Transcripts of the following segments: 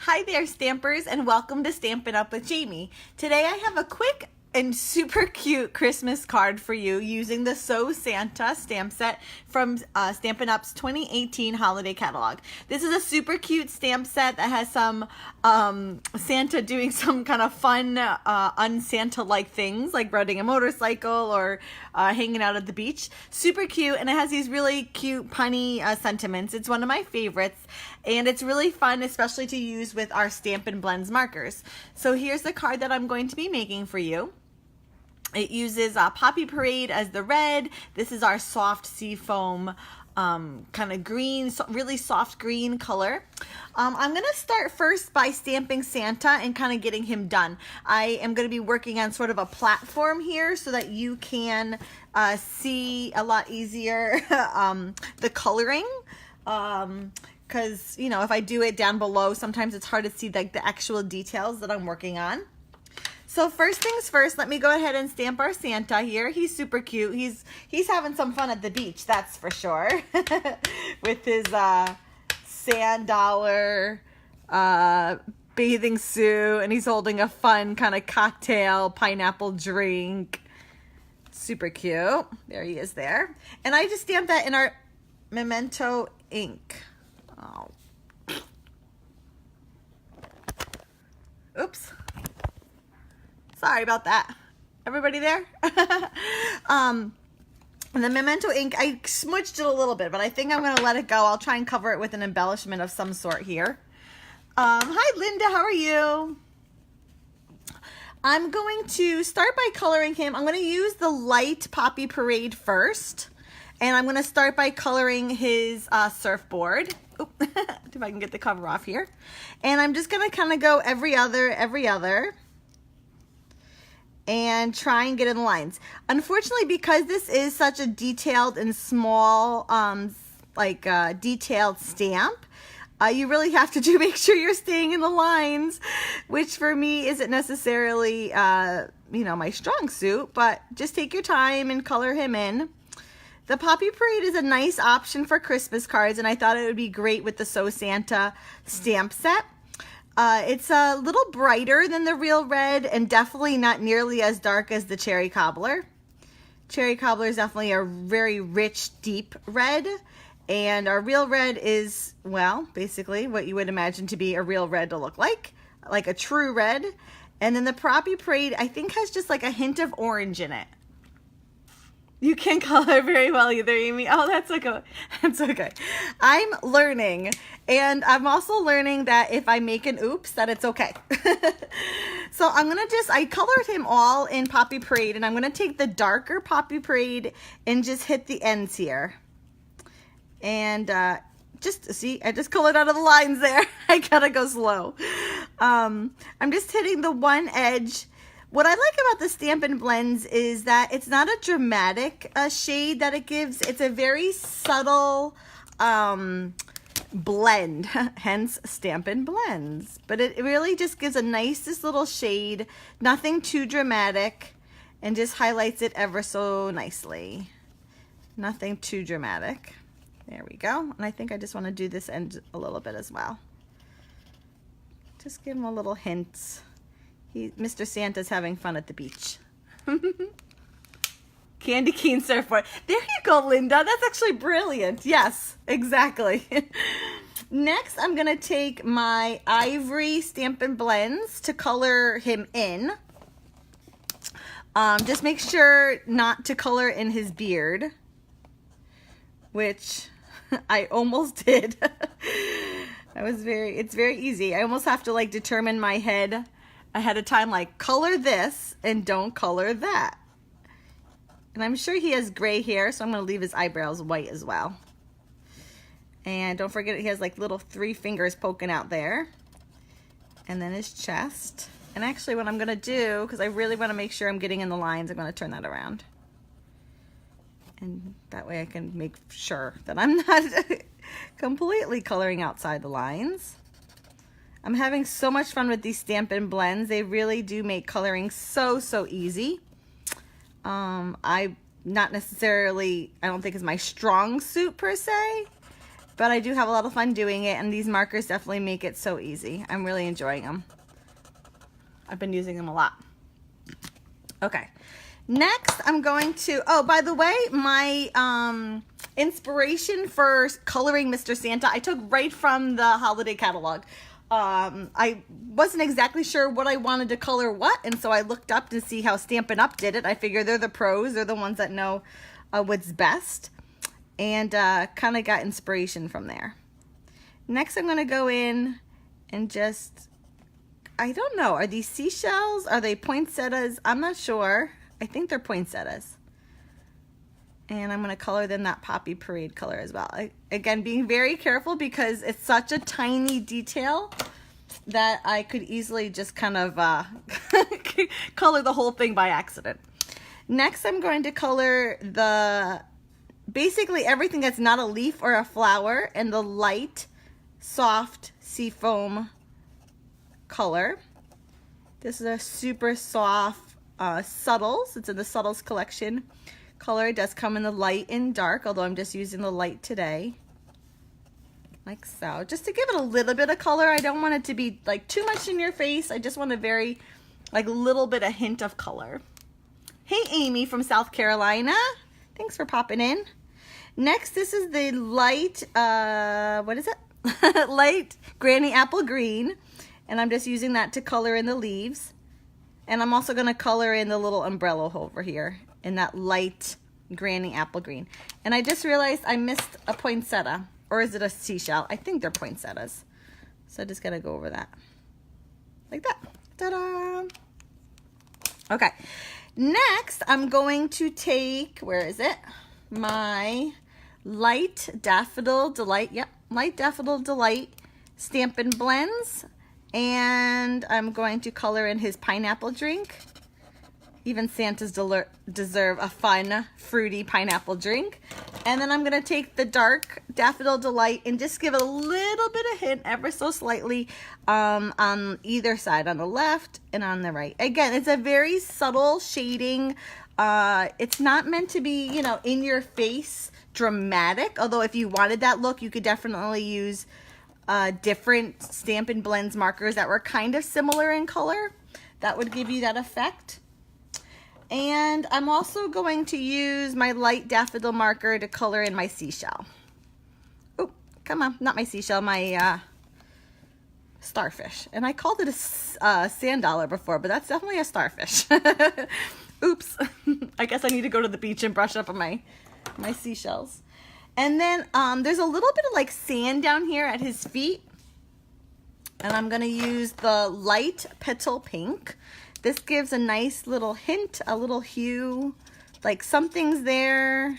Hi there, Stampers, and welcome to Stampin' Up with Jaimie. Today I have a quick and super cute Christmas card for you using the So Santa stamp set from Stampin' Up's 2018 holiday catalog. This is a super cute stamp set that has some Santa doing some kind of fun un-Santa-like things like riding a motorcycle or hanging out at the beach. Super cute, and it has these really cute punny sentiments. It's one of my favorites, and it's really fun, especially to use with our Stampin' Blends markers. So here's the card that I'm going to be making for you. It uses Poppy Parade as the red. This is our soft sea foam kind of green, really soft green color. I'm going to start first by stamping Santa and kind of getting him done. I am going to be working on sort of a platform here so that you can see a lot easier the coloring. Because, you know, if I do it down below, sometimes it's hard to see like the actual details that I'm working on. So first things first, let me go ahead and stamp our Santa here. He's super cute. He's having some fun at the beach, that's for sure. With his sand dollar bathing suit, and he's holding a fun kind of cocktail pineapple drink. Super cute. There he is there. And I just stamped that in our Memento ink. Oh. Oops. Sorry about that. Everybody there? And the Memento ink, I smudged it a little bit, but I think I'm going to let it go. I'll try and cover it with an embellishment of some sort here. Hi, Linda. How are you? I'm going to start by coloring him. I'm going to use the light Poppy Parade first, and I'm going to start by coloring his surfboard. Oop, if I can get the cover off here. And I'm just going to kind of go every other, and try and get in the lines. Unfortunately, because this is such a detailed and small, detailed stamp, you really have to make sure you're staying in the lines, which for me isn't necessarily, my strong suit, but just take your time and color him in. The Poppy Parade is a nice option for Christmas cards, and I thought it would be great with the So Santa stamp set. It's a little brighter than the Real Red and definitely not nearly as dark as the Cherry Cobbler. Cherry Cobbler is definitely a very rich, deep red, and our Real Red is, well, basically what you would imagine to be a real red to look like a true red. And then the Poppy Parade, I think, has just like a hint of orange in it. You can't color very well either, Amy. Oh, that's okay. That's okay. I'm learning, and I'm also learning that if I make an oops, that it's okay. So I'm gonna I colored him all in Poppy Parade, and I'm gonna take the darker Poppy Parade and just hit the ends here. And just see, I just colored out of the lines there. I gotta go slow. I'm just hitting the one edge. What I like about the Stampin' Blends is that it's not a dramatic shade that it gives. It's a very subtle blend, hence Stampin' Blends. But it really just gives a nicest little shade, nothing too dramatic, and just highlights it ever so nicely. Nothing too dramatic. There we go. And I think I just want to do this end a little bit as well. Just give him a little hint. Mr. Santa's having fun at the beach. Candy cane surfboard. There you go, Linda. That's actually brilliant. Yes, exactly. Next, I'm going to take my Ivory Stampin' Blends to color him in. Just make sure not to color in his beard, which I almost did. It's very easy. I almost have to like determine my head ahead of time, like color this and don't color that. And I'm sure he has gray hair, so I'm going to leave his eyebrows white as well. And don't forget he has like little 3 fingers poking out there. And then his chest. And actually what I'm going to do, because I really want to make sure I'm getting in the lines, I'm going to turn that around. And that way I can make sure that I'm not completely coloring outside the lines. I'm having so much fun with these Stampin' Blends. They really do make coloring so easy. I don't think it's my strong suit per se, but I do have a lot of fun doing it, and these markers definitely make it so easy. I'm really enjoying them. I've been using them a lot. Okay, next I'm going to, oh, by the way, my inspiration for coloring Mr. Santa, I took right from the holiday catalog. I wasn't exactly sure what I wanted to color what, and so I looked up to see how Stampin' Up did it. I figure they're the pros, they're the ones that know what's best, and kind of got inspiration from there. Next I'm going to go in and just, I don't know, are these seashells? Are they poinsettias? I'm not sure. I think they're poinsettias. And I'm going to color them that Poppy Parade color as well. Again, being very careful because it's such a tiny detail that I could easily just kind of color the whole thing by accident. Next, I'm going to color basically everything that's not a leaf or a flower in the light, soft seafoam color. This is a super soft Subtles. It's in the Subtles collection color. It does come in the light and dark, although I'm just using the light today, like so, just to give it a little bit of color. I don't want it to be like too much in your face. I just want a very like little bit of hint of color. Hey Amy from South Carolina, thanks for popping in. Next, this is the light what is it? Light Granny Apple Green, and I'm just using that to color in the leaves. And I'm also going to color in the little umbrella over here in that light Granny Apple Green. And I just realized I missed a poinsettia. Or is it a seashell? I think they're poinsettias. So I just got to go over that. Like that. Ta-da! Okay. Next, I'm going to take, where is it? My Light Daffodil Delight. Yep, Light Daffodil Delight Stampin' Blends. And I'm going to color in his pineapple drink. Even Santas deserve a fun, fruity pineapple drink. And then I'm going to take the dark Daffodil Delight and just give it a little bit of hint, ever so slightly, on either side, on the left and on the right. Again, it's a very subtle shading. It's not meant to be, you know, in your face dramatic. Although if you wanted that look, you could definitely use different Stampin' Blends markers that were kind of similar in color. That would give you that effect. And I'm also going to use my light daffodil marker to color in my seashell. Oh, come on, not my seashell, my starfish. And I called it a sand dollar before, but that's definitely a starfish. Oops, I guess I need to go to the beach and brush up on my seashells. And then there's a little bit of like sand down here at his feet. And I'm gonna use the light petal pink. This gives a nice little hint, a little hue, like something's there.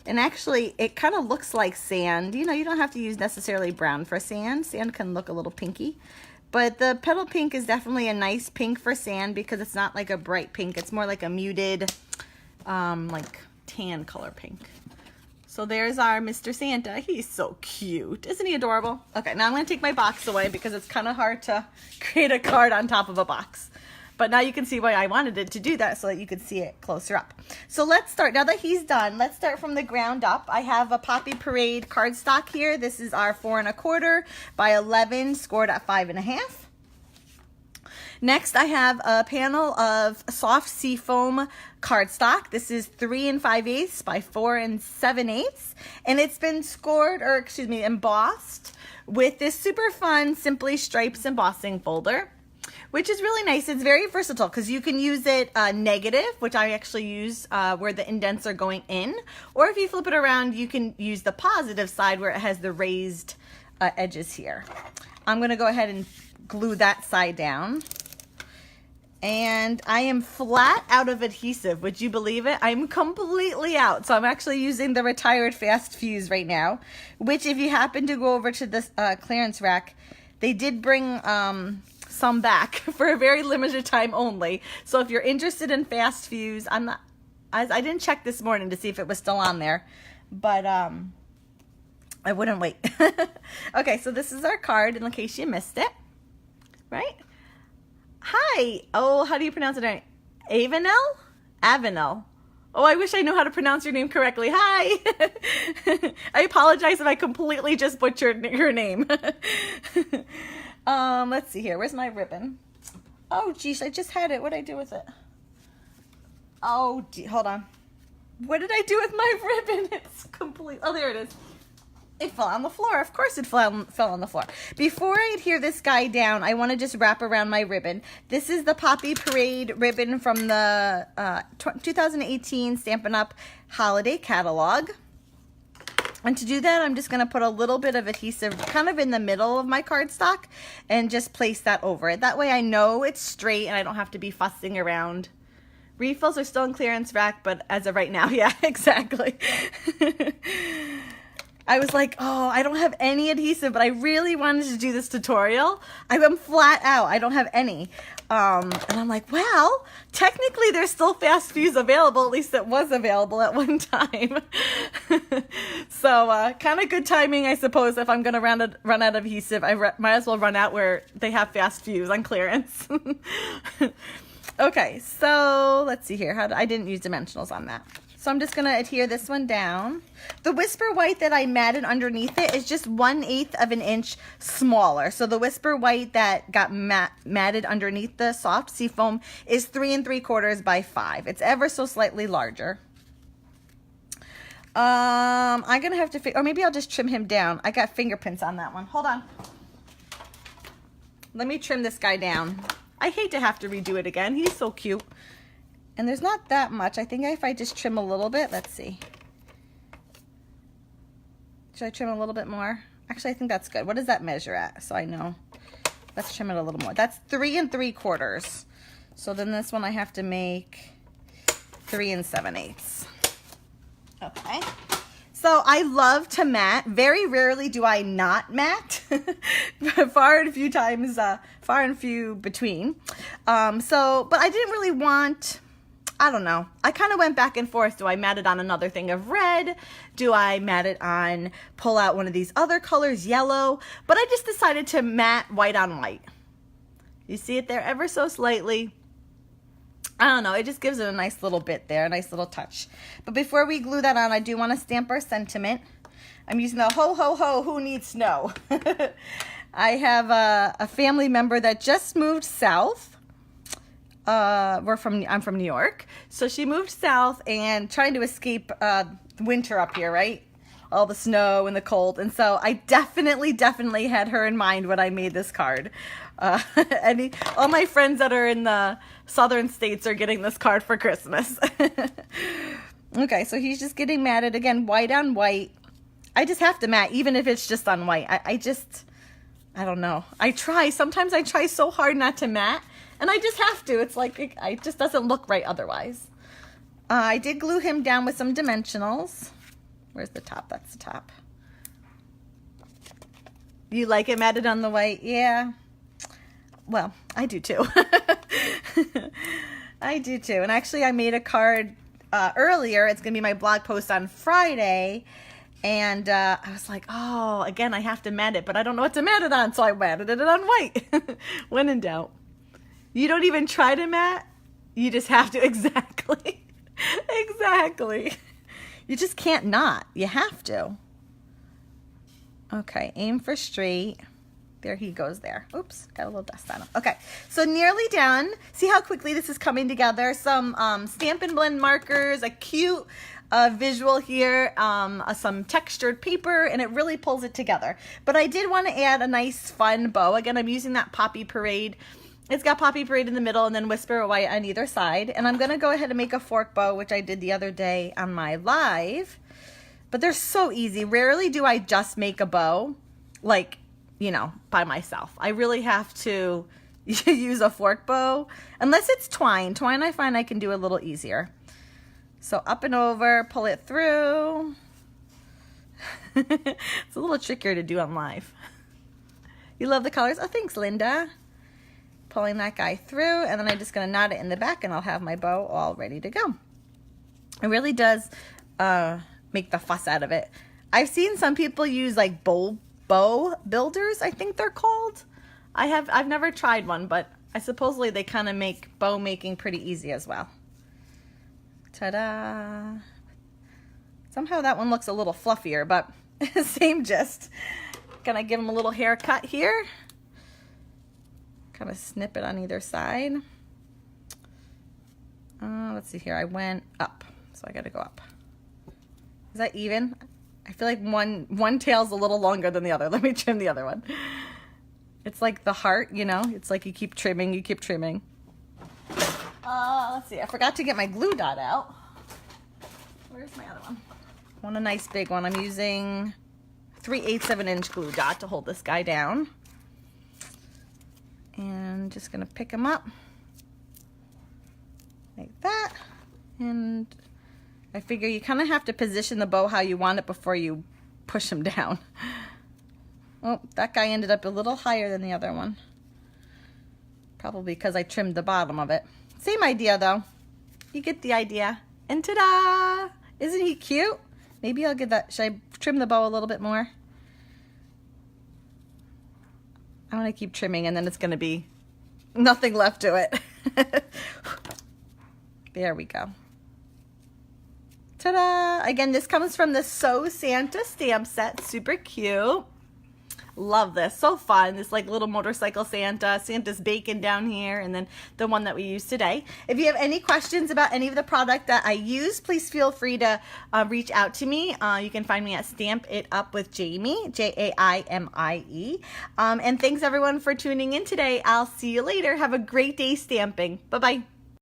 And actually, it kind of looks like sand. You know, you don't have to use necessarily brown for sand. Sand can look a little pinky. But the petal pink is definitely a nice pink for sand because it's not like a bright pink. It's more like a muted, like tan color pink. So there's our Mr. Santa. He's so cute. Isn't he adorable? Okay, now I'm going to take my box away because it's kind of hard to create a card on top of a box. But now you can see why I wanted it to do that, so that you could see it closer up. So let's start. Now that he's done, let's start from the ground up. I have a Poppy Parade cardstock here. This is our 4 1/4 by 11, scored at 5 1/2. Next, I have a panel of soft seafoam cardstock. This is 3 5/8 by 4 7/8. And it's been scored, or excuse me, embossed with this super fun Simply Stripes embossing folder, which is really nice. It's very versatile because you can use it negative, which I actually use where the indents are going in. Or if you flip it around, you can use the positive side where it has the raised edges here. I'm going to go ahead and glue that side down. And I am flat out of adhesive. Would you believe it? I'm completely out. So I'm actually using the retired Fast Fuse right now, which if you happen to go over to this clearance rack, they did bring some back for a very limited time only. So if you're interested in Fast Fuse, I didn't check this morning to see if it was still on there, but I wouldn't wait. Okay, so this is our card in case you missed it, right? Hi. Oh, how do you pronounce it? Avenel? Avenel. Oh, I wish I knew how to pronounce your name correctly. Hi. I apologize if I completely just butchered your name. Let's see here. Where's my ribbon? Oh, geez, I just had it. What did I do with it? Oh, hold on. What did I do with my ribbon? It's complete. Oh, there it is. It fell on the floor. Of course it fell on the floor. Before I adhere this guy down, I want to just wrap around my ribbon. This is the Poppy Parade ribbon from the 2018 Stampin' Up! Holiday Catalog. And to do that, I'm just going to put a little bit of adhesive kind of in the middle of my cardstock and just place that over it. That way I know it's straight and I don't have to be fussing around. Refills are still in clearance rack, but as of right now, yeah, exactly. I was like, oh, I don't have any adhesive, but I really wanted to do this tutorial. I'm flat out. I don't have any. And I'm like, well, technically there's still fast fuse available. At least it was available at one time. So kind of good timing, I suppose. If I'm going to run out of adhesive, I might as well run out where they have fast fuse on clearance. Okay, so let's see here. I didn't use dimensionals on that. So I'm just going to adhere this one down. The Whisper White that I matted underneath it is just 1/8 of an inch smaller. So the Whisper White that got matted underneath the soft seafoam is 3 3/4 by 5. It's ever so slightly larger. I'm going to have to, or maybe I'll just trim him down. I got fingerprints on that one. Hold on. Let me trim this guy down. I hate to have to redo it again. He's so cute. And there's not that much. I think if I just trim a little bit, let's see. Should I trim a little bit more? Actually, I think that's good. What does that measure at? So I know. Let's trim it a little more. That's 3 3/4. So then this one I have to make 3 7/8. Okay. So I love to mat. Very rarely do I not mat. Far and few between. But I didn't really want, I don't know. I kind of went back and forth. Do I mat it on another thing of red? Do I mat it on, pull out one of these other colors, yellow? But I just decided to mat white on white. You see it there ever so slightly. I don't know, it just gives it a nice little bit there, a nice little touch. But before we glue that on, I do want to stamp our sentiment. I'm using the ho, ho, ho, who needs snow? I have a family member that just moved south. I'm from New York. So she moved south and trying to escape winter up here, right? All the snow and the cold. And so I definitely had her in mind when I made this card. All my friends that are in the southern states are getting this card for Christmas. Okay, so he's just getting matted. Again, white on white. I just have to mat, even if it's just on white. I don't know. Sometimes I try so hard not to mat, and I just have to. It's like, it just doesn't look right otherwise. I did glue him down with some dimensionals. Where's the top? That's the top. You like it matted on the white? Yeah. Well, I do too. I do too. And actually I made a card earlier. It's going to be my blog post on Friday. And I was like, oh, again, I have to mat it, but I don't know what to mat it on. So I matted it on white. When in doubt. You don't even try to mat. You just have to. Exactly. Exactly. You just can't not. You have to. Okay, aim for straight. There he goes there. Oops, got a little dust on him. Okay, so nearly done. See how quickly this is coming together. Some Stampin' Blend markers, a cute visual here, some textured paper, and it really pulls it together. But I did want to add a nice fun bow. Again, I'm using that Poppy Parade. It's got Poppy Parade in the middle and then Whisper White on either side. And I'm going to go ahead and make a fork bow, which I did the other day on my live. But they're so easy. Rarely do I just make a bow, like, you know, by myself. I really have to use a fork bow. Unless it's twine. Twine I find I can do a little easier. So up and over, pull it through. It's a little trickier to do on live. You love the colors? Oh, thanks, Linda. Pulling that guy through, and then I'm just going to knot it in the back, and I'll have my bow all ready to go. It really does make the fuss out of it. I've seen some people use like bow builders, I think they're called. I've never tried one, but supposedly they kind of make bow making pretty easy as well. Ta-da! Somehow that one looks a little fluffier, but same gist. Gonna give him a little haircut here. Kind of snip it on either side. Let's see here. I went up, so I gotta go up. Is that even? I feel like one tail's a little longer than the other. Let me trim the other one. It's like the heart, you know? It's like you keep trimming, you keep trimming. Let's see. I forgot to get my glue dot out. Where's my other one? I want a nice big one. I'm using 3/8 of an inch glue dot to hold this guy down. And just gonna pick him up like that. And I figure you kind of have to position the bow how you want it before you push him down. Oh, that guy ended up a little higher than the other one. Probably because I trimmed the bottom of it. Same idea though. You get the idea. And ta-da! Isn't he cute? Maybe I'll get that. Should I trim the bow a little bit more? I want to keep trimming and then it's going to be nothing left to it. There we go. Ta-da! Again, this comes from the So Santa stamp set. Super cute. Love this. So fun. This like little motorcycle Santa. Santa's bacon down here, and then the one that we use today. If you have any questions about any of the product that I use, please feel free to reach out to me. You can find me at Stamp It Up with Jaimie, Jaimie. And thanks everyone for tuning in today. I'll see you later. Have a great day stamping. Bye-bye.